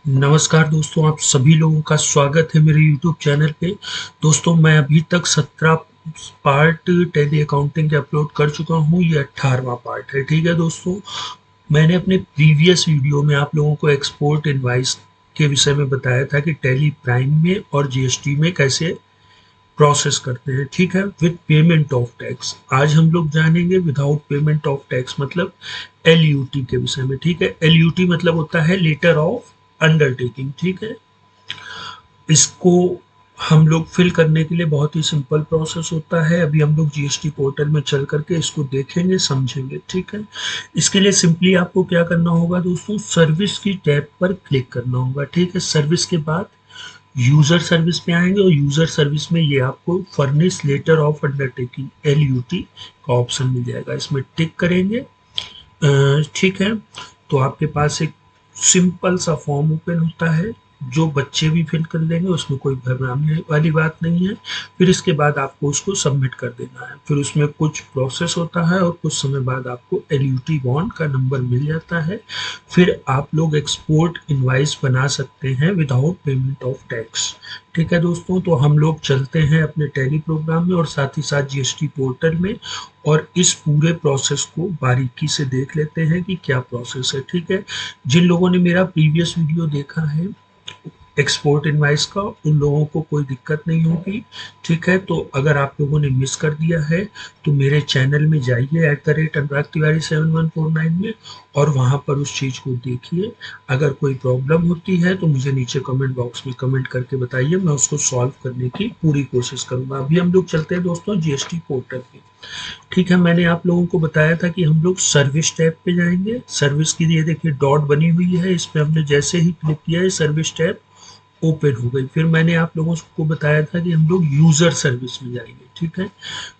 नमस्कार दोस्तों, आप सभी लोगों का स्वागत है मेरे यूट्यूब चैनल पे। दोस्तों मैं अभी तक 17 पार्ट टैली अकाउंटिंग के अपलोड कर चुका हूँ, ये 18वां पार्ट है। ठीक है दोस्तों, मैंने अपने प्रीवियस वीडियो में आप लोगों को एक्सपोर्ट इनवाइस के विषय में बताया था कि टैली प्राइम में और जीएसटी में कैसे प्रोसेस करते हैं। ठीक है, विद पेमेंट ऑफ टैक्स। आज हम लोग जानेंगे विदाउट पेमेंट ऑफ टैक्स मतलब एलयूटी के विषय में। ठीक है, एलयूटी मतलब होता है लेटर ऑफ अंडरटेकिंग। ठीक है, इसको हम लोग फिल करने के लिए बहुत ही सिंपल प्रोसेस होता है। अभी हम लोग जीएसटी पोर्टल में चल करके इसको देखेंगे, समझेंगे। ठीक है, इसके लिए सिंपली आपको क्या करना होगा दोस्तों, सर्विस की टैब पर क्लिक करना होगा। ठीक है, सर्विस के बाद यूजर सर्विस पे आएंगे और यूजर सर्विस में ये आपको furnish letter of undertaking LUT का ऑप्शन मिल जाएगा, इसमें टिक करेंगे। ठीक है, तो आपके पास एक सिंपल सा फॉर्म ओपन होता है जो बच्चे भी फिल कर लेंगे, उसमें कोई घबराने वाली बात नहीं है। फिर इसके बाद आपको उसको सबमिट कर देना है। फिर उसमें कुछ प्रोसेस होता है और कुछ समय बाद आपको एलयूटी बॉन्ड का नंबर मिल जाता है। फिर आप लोग एक्सपोर्ट इनवाइस बना सकते हैं विदाउट पेमेंट ऑफ टैक्स। ठीक है दोस्तों, तो हम लोग चलते हैं अपने टैली प्रोग्राम में और साथ ही साथ जीएसटी पोर्टल में, और इस पूरे प्रोसेस को बारीकी से देख लेते हैं कि क्या प्रोसेस है। ठीक है, जिन लोगों ने मेरा प्रीवियस वीडियो देखा है एक्सपोर्ट इनवाइस का, उन लोगों को कोई दिक्कत नहीं होगी। ठीक है, तो अगर आप लोगों ने मिस कर दिया है तो मेरे चैनल में जाइए @अनुराग तिवारी 7149 में, और वहां पर उस चीज को देखिए। अगर कोई प्रॉब्लम होती है तो मुझे नीचे कमेंट बॉक्स में कमेंट करके बताइए, मैं उसको सॉल्व करने की पूरी कोशिश करूंगा। अभी हम लोग चलते हैं दोस्तों जीएसटी पोर्टल पे। ठीक है, मैंने आप लोगों को बताया था कि हम लोग सर्विस टैब पे जाएंगे। सर्विस की ये देखिए डॉट बनी हुई है, इस पे हमने जैसे ही क्लिक किया है सर्विस टैब ओपन हो गई। फिर मैंने आप लोगों को बताया था कि हम लोग यूजर सर्विस में जाएंगे। ठीक है,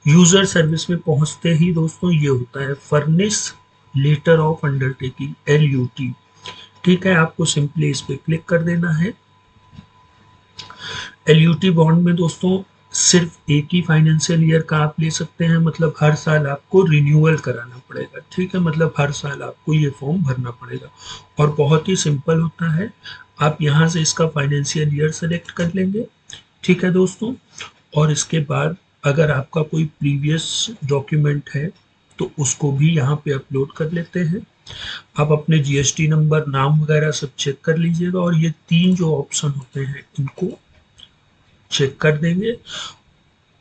यूजर सर्विस में पहुंचते ही दोस्तों ये होता है furnish letter of undertaking LUT. ठीक है, आपको सिंपली इस पे क्लिक कर देना है। एलयूटी बॉन्ड में दोस्तों सिर्फ एक ही फाइनेंशियल ईयर का आप ले सकते हैं, मतलब हर साल आपको रिन्यूअल कराना पड़ेगा। ठीक है, मतलब हर साल आपको ये फॉर्म भरना पड़ेगा और बहुत ही सिंपल होता है। आप यहाँ से इसका फाइनेंशियल ईयर सेलेक्ट कर लेंगे। ठीक है दोस्तों, और इसके बाद अगर आपका कोई प्रीवियस डॉक्यूमेंट है तो उसको भी यहाँ पे अपलोड कर लेते हैं। आप अपने जीएसटी नंबर, नाम वगैरह सब चेक कर लीजिएगा, और ये तीन जो ऑप्शन होते हैं इनको चेक कर देंगे।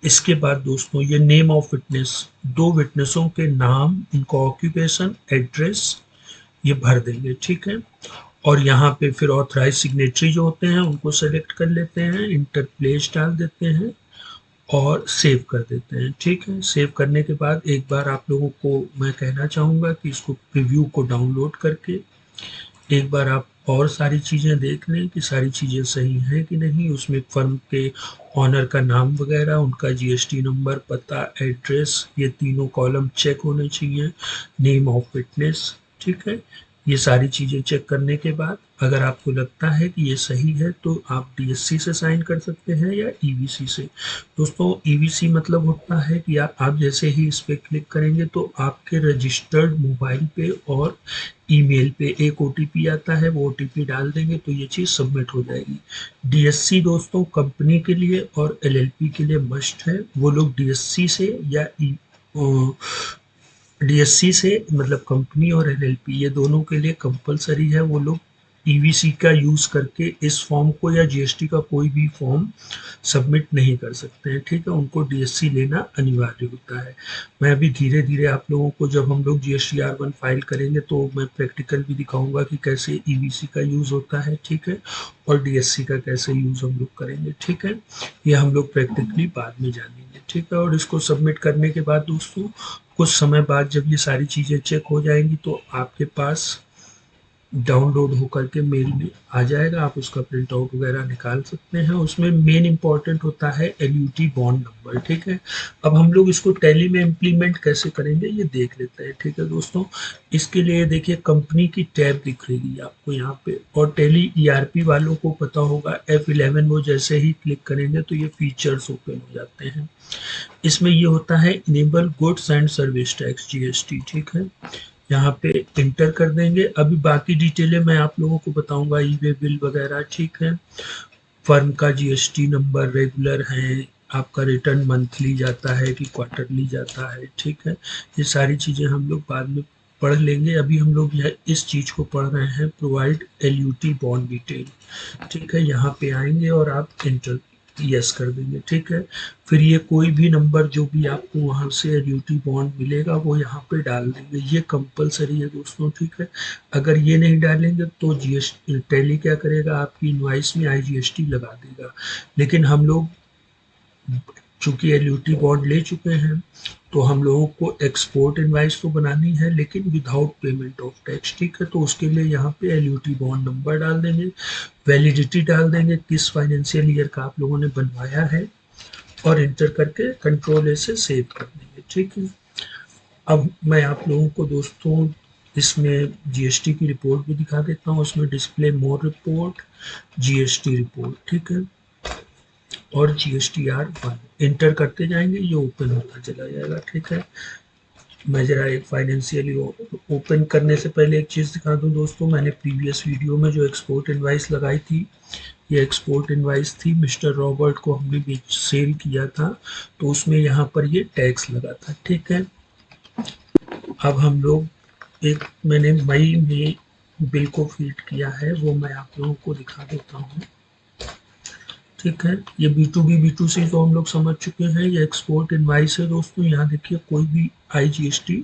इसके बाद दोस्तों ये नेम ऑफ विटनेस, दो विटनेसों के नाम, उनका ऑक्यूपेशन, एड्रेस ये भर देंगे। ठीक है, और यहाँ पे फिर ऑथराइज सिग्नेटरी जो होते हैं उनको सेलेक्ट कर लेते हैं, इंटर प्लेस डाल देते हैं और सेव कर देते हैं। ठीक है, सेव करने के बाद एक बार आप लोगों को मैं कहना चाहूँगा कि इसको प्रीव्यू को डाउनलोड करके एक बार आप और सारी चीज़ें देख लें कि सारी चीज़ें सही हैं कि नहीं। उसमें फर्म के ऑनर का नाम वगैरह, उनका जीएसटी नंबर, पता, एड्रेस, ये तीनों कॉलम चेक होने चाहिए, नेम ऑफ विटनेस। ठीक है, ये सारी चीज़ें चेक करने के बाद अगर आपको लगता है कि ये सही है तो आप डीएससी से साइन कर सकते हैं या ईवीसी से। दोस्तों ईवीसी मतलब होता है कि आप जैसे ही इस पर क्लिक करेंगे तो आपके रजिस्टर्ड मोबाइल पे और ईमेल पे एक ओटीपी आता है, वो ओटीपी डाल देंगे तो ये चीज़ सबमिट हो जाएगी। डीएससी दोस्तों कंपनी के लिए और एलएलपी के लिए मस्ट है। वो लोग डीएससी से या डीएससी से मतलब कंपनी और एलएलपी ये दोनों के लिए कंपलसरी है, वो लोग ईवीसी का यूज़ करके इस फॉर्म को या जीएसटी का कोई भी फॉर्म सबमिट नहीं कर सकते हैं। ठीक है, उनको डीएससी लेना अनिवार्य होता है। मैं अभी धीरे धीरे आप लोगों को, जब हम लोग जीएसटी R1 फाइल करेंगे तो मैं प्रैक्टिकल भी दिखाऊंगा कि कैसे ईवीसी का यूज़ होता है। ठीक है, और डीएससी का कैसे यूज़ हम लोग करेंगे। ठीक है, ये हम लोग प्रैक्टिकली बाद में जानेंगे। ठीक है, और इसको सबमिट करने के बाद दोस्तों कुछ समय बाद जब ये सारी चीज़ें चेक हो जाएंगी तो आपके पास डाउनलोड होकर के मेल में आ जाएगा, आप उसका प्रिंट आउट वगैरह निकाल सकते हैं। उसमें मेन इंपॉर्टेंट होता है एलयूटी बॉन्ड नंबर। ठीक है, अब हम लोग इसको टैली में इम्प्लीमेंट कैसे करेंगे ये देख लेते हैं। ठीक है दोस्तों, इसके लिए देखिए कंपनी की टैब दिख रही है आपको यहाँ पे, और टैली ईआरपी वालों को पता होगा F11 वो जैसे ही क्लिक करेंगे तो ये फीचर्स ओपन हो जाते हैं। इसमें ये होता है enable goods and service tax GST. ठीक है, यहाँ पे इंटर कर देंगे। अभी बाकी डिटेलें मैं आप लोगों को बताऊंगा, ई वे बिल वगैरह, ठीक है। फर्म का जीएसटी नंबर रेगुलर है, आपका रिटर्न मंथली जाता है कि क्वार्टरली जाता है, ठीक है। ये सारी चीज़ें हम लोग बाद में पढ़ लेंगे। अभी हम लोग यह इस चीज़ को पढ़ रहे हैं, प्रोवाइड एलयूटी बॉन्ड डिटेल, ठीक है। यहाँ पे आएंगे और आप इंटर यस कर देंगे, ठीक है। फिर ये कोई भी नंबर जो भी आपको वहाँ से एलयूटी बॉन्ड मिलेगा वो यहाँ पे डाल देंगे, ये कंपलसरी है दोस्तों, ठीक है। अगर ये नहीं डालेंगे तो जीएसटी टैली क्या करेगा, आपकी इनवाइस में आईजीएसटी लगा देगा। लेकिन हम लोग चूंकि एलयूटी बॉन्ड ले चुके हैं तो हम लोगों को एक्सपोर्ट इनवाइस तो बनानी है, लेकिन विदाउट पेमेंट ऑफ टैक्स, ठीक है। तो उसके लिए यहाँ पे एलयूटी बॉन्ड नंबर डाल देंगे, वैलिडिटी डाल देंगे, किस फाइनेंशियल ईयर का आप लोगों ने बनवाया है, और इंटर करके कंट्रोल ए से सेव कर देंगे, ठीक है। अब मैं आप लोगों को दोस्तों इसमें जीएसटी की रिपोर्ट भी दिखा देता हूँ। उसमें डिस्प्ले मोर रिपोर्ट, जीएसटी रिपोर्ट, ठीक है, और GSTR1 इंटर करते जाएंगे, ये ओपन होता चला जाएगा, ठीक है। मैं जरा एक फाइनेंशियली ओपन करने से पहले एक चीज़ दिखा दूं दोस्तों, मैंने प्रीवियस वीडियो में जो एक्सपोर्ट इनवाइस लगाई थी, ये एक्सपोर्ट इनवाइस थी, मिस्टर रॉबर्ट को हमने सेल किया था, तो उसमें यहाँ पर ये टैक्स लगा था, ठीक है। अब हम लोग मैंने मई में बिल को फीड किया है, वो मैं आप लोगों को दिखा देता हूँ, ठीक है। ये B2B B2C तो हम लोग समझ चुके हैं, ये एक्सपोर्ट इनवाइस है दोस्तों। यहाँ देखिए कोई भी IGST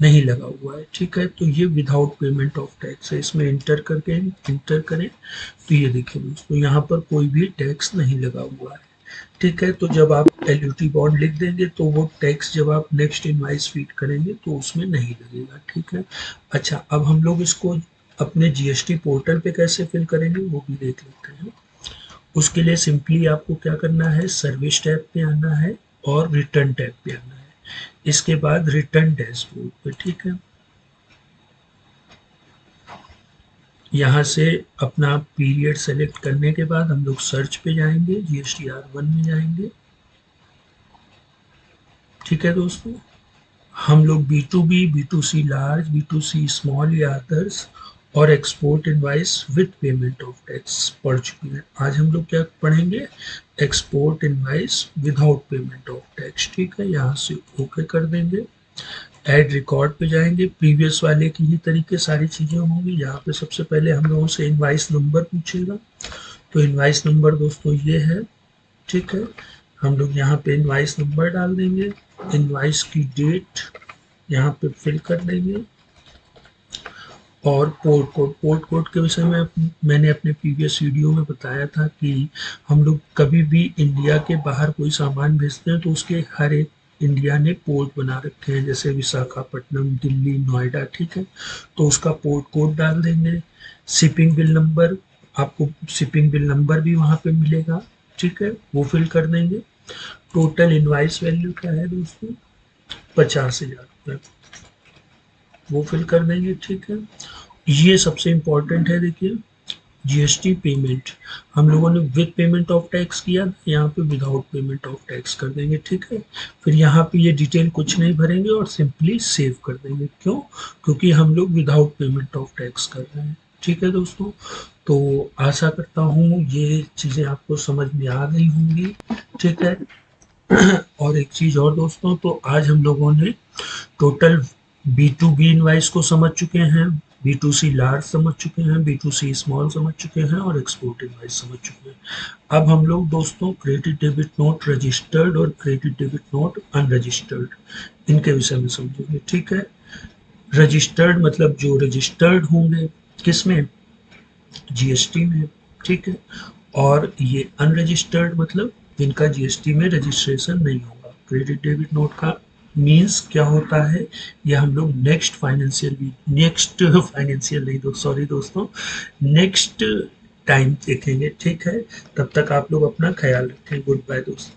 नहीं लगा हुआ है, ठीक है। तो ये विदाउट पेमेंट ऑफ टैक्स है। इसमें इंटर करें तो ये देखिए दोस्तों, यहाँ पर कोई भी टैक्स नहीं लगा हुआ है, ठीक है। तो जब आप एलयूटी बॉन्ड लिख देंगे तो वो टैक्स जब आप नेक्स्ट इनवाइस फीड करेंगे तो उसमें नहीं लगेगा, ठीक है। अच्छा, अब हम लोग इसको अपने जीएसटी पोर्टल पे कैसे फिल करेंगे वो भी देख लेते हैं। उसके लिए सिंपली आपको क्या करना है, सर्विस टैब पे आना है और रिटर्न टैब पे आना है, इसके बाद रिटर्न डैशबोर्ड पे, ठीक है। यहाँ से अपना पीरियड सेलेक्ट करने के बाद हम लोग सर्च पे जाएंगे, GSTR1 में जाएंगे, ठीक है दोस्तों। हम लोग B2B, B2C large, B2C small या अदर्स और export invoice with payment of tax पढ़ चुके हैं। आज हम लोग क्या पढ़ेंगे, export invoice without payment of tax, ठीक है। यहाँ से ओके कर देंगे, ऐड रिकॉर्ड पे जाएंगे, प्रीवियस वाले की ही तरीके सारी चीज़ें होंगी। यहाँ पे सबसे पहले हम लोगों से इनवाइस नंबर पूछेगा, तो इनवाइस नंबर दोस्तों ये है, ठीक है। हम लोग यहाँ पे इनवाइस नंबर डाल देंगे, इनवाइस की डेट यहाँ पे फिल कर देंगे, और पोर्ट कोड के विषय में मैंने अपने प्रीवियस वीडियो में बताया था कि हम लोग कभी भी इंडिया के बाहर कोई सामान भेजते हैं तो उसके हर एक इंडिया ने पोर्ट बना रखे हैं, जैसे विशाखापट्टनम, दिल्ली, नोएडा, ठीक है। तो उसका पोर्ट कोड डाल देंगे। शिपिंग बिल नंबर, आपको शिपिंग बिल नंबर भी वहाँ पे मिलेगा, ठीक है, वो फिल कर देंगे। टोटल इनवाइस वैल्यू क्या है दोस्तों, 50,000 रुपये, वो फिल कर देंगे, ठीक है। ये सबसे इम्पोर्टेंट है, देखिए जीएसटी पेमेंट हम लोगों ने विद पेमेंट ऑफ टैक्स किया, यहाँ पे विदाउट पेमेंट ऑफ टैक्स कर देंगे, ठीक है। फिर यहाँ पे ये डिटेल कुछ नहीं भरेंगे और सिंपली सेव कर देंगे, क्यों, क्योंकि हम लोग विदाउट पेमेंट ऑफ टैक्स कर रहे हैं, ठीक है दोस्तों। तो आशा करता हूँ ये चीज़ें आपको समझ में आ गई होंगी, ठीक है। और एक चीज़ और दोस्तों, तो आज हम लोगों ने टोटल B2B इनवाइस को समझ चुके हैं, B2C लार्ज समझ चुके हैं, B2C स्मॉल समझ चुके हैं, और एक्सपोर्ट इनवाइस समझ चुके हैं। अब हम लोग दोस्तों क्रेडिट डेबिट नोट रजिस्टर्ड और क्रेडिट डेबिट नोट अनरजिस्टर्ड इनके विषय में समझेंगे, ठीक है। रजिस्टर्ड मतलब जो रजिस्टर्ड होंगे किसमें, जीएसटी में, ठीक है। और ये अनरजिस्टर्ड मतलब जिनका जीएसटी में रजिस्ट्रेशन नहीं होगा। क्रेडिट डेबिट नोट का मीन्स क्या होता है, ये हम लोग नेक्स्ट फाइनेंशियल नहीं दो सॉरी दोस्तों, नेक्स्ट टाइम देखेंगे, ठीक है। तब तक आप लोग अपना ख्याल रखें। गुड बाय दोस्तों।